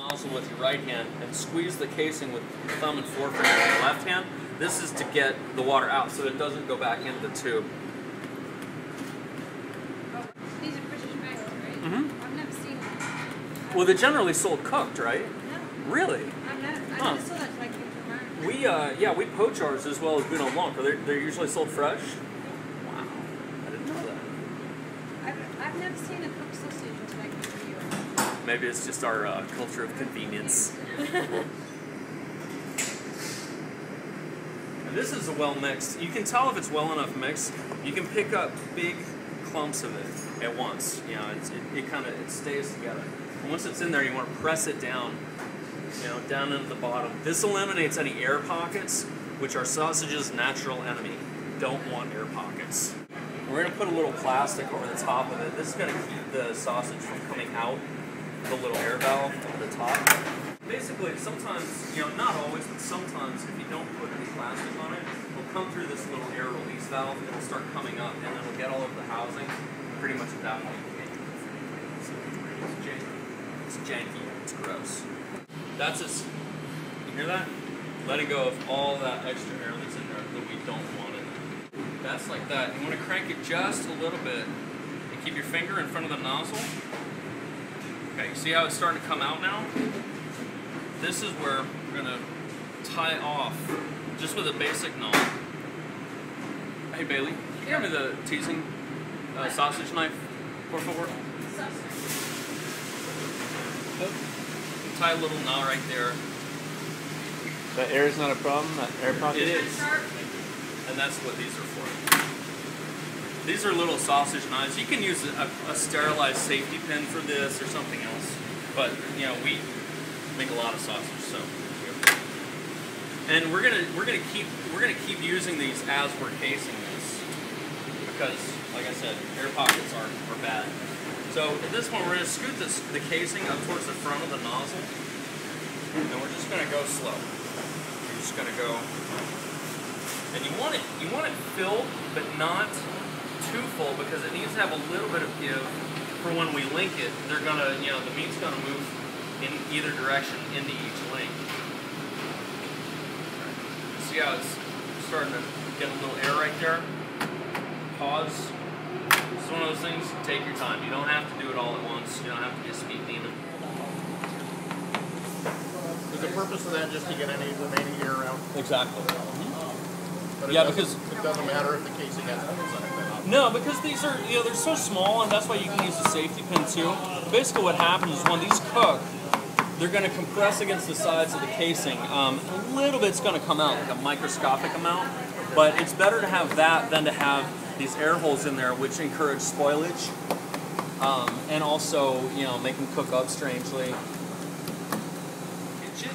nozzle with your right hand and squeeze the casing with your thumb and forefinger with your left hand. This is to get the water out so it doesn't go back into the tube. Oh, these are British bagels, right? Mm-hmm. I've never seen them. Well, they're generally sold cooked, right? No. Really? I never saw that like in America. We poach ours as well as Bouillon Blanc. They're usually sold fresh. Wow, I didn't know that. I've never seen a cooked sausage until I came to the US. Maybe it's just our culture of convenience. And this is a well mixed. You can tell if it's well enough mixed. You can pick up big clumps of it at once. You know, it stays together. And once it's in there, you want to press it down. You know, down into the bottom. This eliminates any air pockets, which are sausage's natural enemy. Don't want air pockets. We're going to put a little plastic over the top of it. This is going to keep the sausage from coming out the little air valve over the top. Basically, sometimes, you know, not always, but sometimes if you don't put any plastic on it, it'll come through this little air release valve and it'll start coming up and it'll get all over the housing. Pretty much at that point, it's janky, it's gross. That's it. You hear that? Letting go of all that extra air that's in there that we don't want it. That's like that. You want to crank it just a little bit and keep your finger in front of the nozzle. Okay, you see how it's starting to come out now? This is where we're going to tie off just with a basic knob. Hey Bailey, can you hand me the teasing sausage knife, por favor? Tie a little knot right there. That air is not a problem? That air pocket? It is. And that's what these are for. These are little sausage knives. You can use a sterilized safety pin for this or something else. But, you know, we make a lot of sausage, so. And we're gonna keep using these as we're casing this. Because, like I said, air pockets are bad. So at this point, we're going to scoot the casing up towards the front of the nozzle, and we're just going to go slow. We're just going to go, and you want it filled, but not too full because it needs to have a little bit of give for when we link it. They're gonna, you know, the meat's going to move in either direction into each link. See how it's starting to get a little air right there? Pause. It's one of those things, take your time. You don't have to do it all at once. You don't have to be a speed demon. Is the purpose of that just to get any remaining air out? Exactly. But Yeah, because it doesn't matter if the casing has holes in it. no, because these are, you know, they're so small, and that's why you can use a safety pin too. Basically, what happens is when these cook, they're going to compress against the sides of the casing. A little bit's going to come out, like a microscopic amount, but it's better to have that than to have these air holes in there, which encourage spoilage, and also, you know, make them cook up strangely. Pinch it.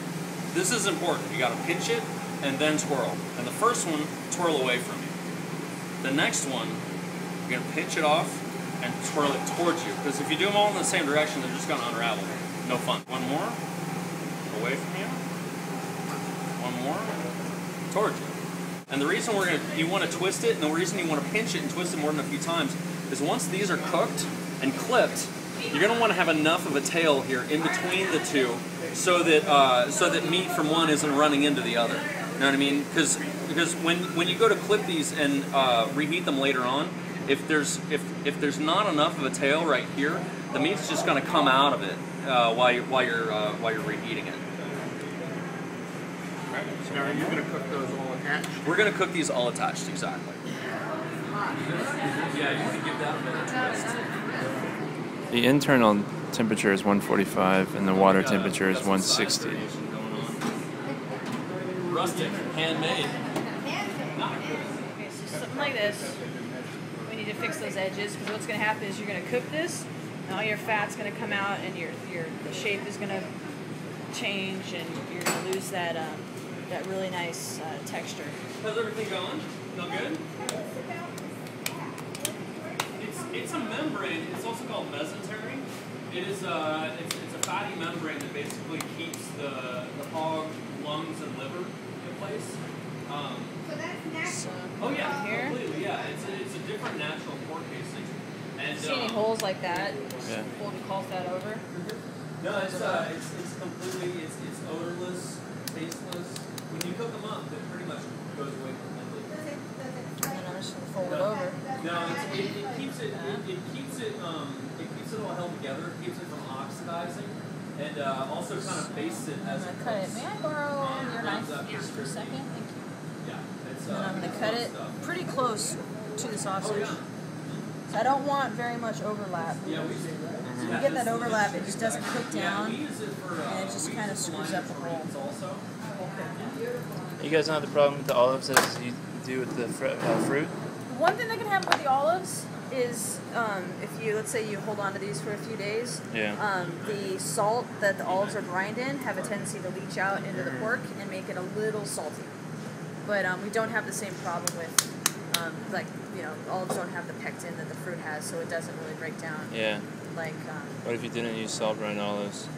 This is important. You got to pinch it and then twirl. And the first one, twirl away from you. The next one, you're gonna pinch it off and twirl it towards you. Because if you do them all in the same direction, they're just gonna unravel. No fun. One more, away from you. One more, towards you. And the reason you want to twist it, and the reason you want to pinch it and twist it more than a few times, is once these are cooked and clipped, you're going to want to have enough of a tail here in between the two, so that meat from one isn't running into the other. You know what I mean? Because when you go to clip these and reheat them later on, if there's not enough of a tail right here, the meat's just going to come out of it while you're reheating it. So now are you going to cook those all attached? We're going to cook these all attached, exactly. Yeah, you can give that a minute twist. The internal temperature is 145 and the water temperature is 160. Rustic, handmade. Okay, so something like this. We need to fix those edges because what's going to happen is you're going to cook this, and all your fat's going to come out, and the shape is going to change, and you're going to lose that really nice texture. How's everything going? Feel good? It's a membrane. It's also called mesentery. It's a fatty membrane that basically keeps the hog lungs and liver in place. So that's natural. Oh yeah, here? completely. Yeah, it's a different natural pork casing. And see any holes like that? Yeah. Fold the cloth that over. no, it's completely, it's odorless, tasteless. When you cook them up, it pretty much goes away completely. And then I'm just gonna fold it over. No, it keeps it all held together. It keeps it from oxidizing, and also kind of bastes it as I'm it gonna cut it. cooks. May I borrow your knife Runs up your for a second? Thank you. Yeah, it's. And then I'm gonna cut it pretty close to the sausage. Oh, yeah. So I don't want very much overlap. Yeah, we If you get that overlap, it just doesn't cook down, we use it for, and it just kind of screws up the whole. also. You guys don't have the problem with the olives as you do with the fruit? One thing that can happen with the olives is if you, let's say you hold on to these for a few days, the salt that the olives are brined in have a tendency to leach out into the pork and make it a little salty. But we don't have the same problem with, olives don't have the pectin that the fruit has, so it doesn't really break down. Yeah. Like. What if you didn't use salt brine olives?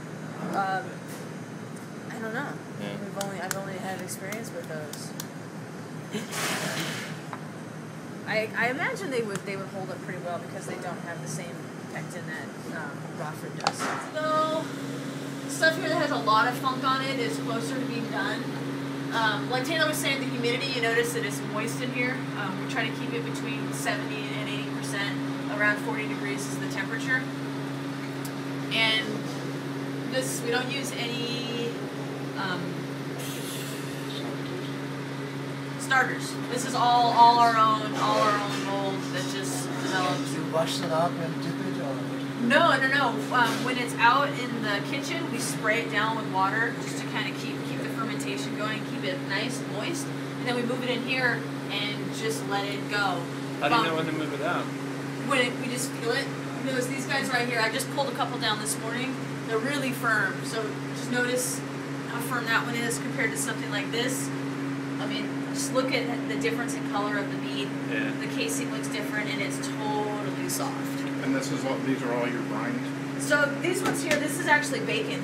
I don't know. Yeah. I've only had experience with those. I imagine they would hold up pretty well because they don't have the same pectin that raw fruit does. So stuff here that has a lot of funk on it is closer to being done. Like Taylor was saying, the humidity, you notice that it's moist in here. We try to keep it between 70 and 80%. Around 40 degrees is the temperature. And this, we don't use any starters. This is all our own mold that just develops. You wash it up and dip it or? No. When it's out in the kitchen, we spray it down with water just to kind of keep the fermentation going, keep it nice and moist, and then we move it in here and just let it go. How do you know when to move it out? We just feel it. Notice these guys right here. I just pulled a couple down this morning. They're really firm. So just notice how firm that one is compared to something like this. I mean, just look at the difference in color of the meat. Yeah. The casing looks different, and it's totally soft. And these are all your brines? So these ones here, this is actually bacon.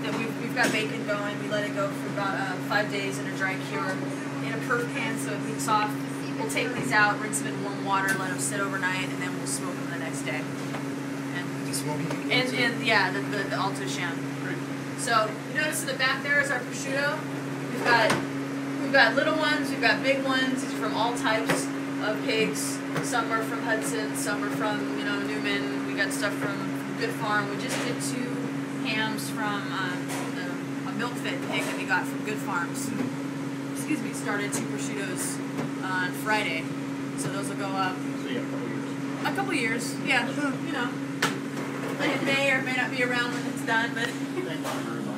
That we've got bacon going. We let it go for about 5 days in a dry cure in a perf pan so it beats soft. We'll take these out, rinse them in warm water, let them sit overnight, and then we'll smoke them the next day. And yeah, the Alto Sham. So you notice in the back there is our prosciutto. We've got little ones, we've got big ones. These are from all types of pigs. Some are from Hudson, some are from Newman. We got stuff from Good Farm. We just did 2 hams from a milk-fed pig that we got from Good Farms. Excuse me. Started 2 prosciuttos on Friday, so those will go up. So you have A couple years, yeah. It may or may not be around when it's done, but. Thank you very much.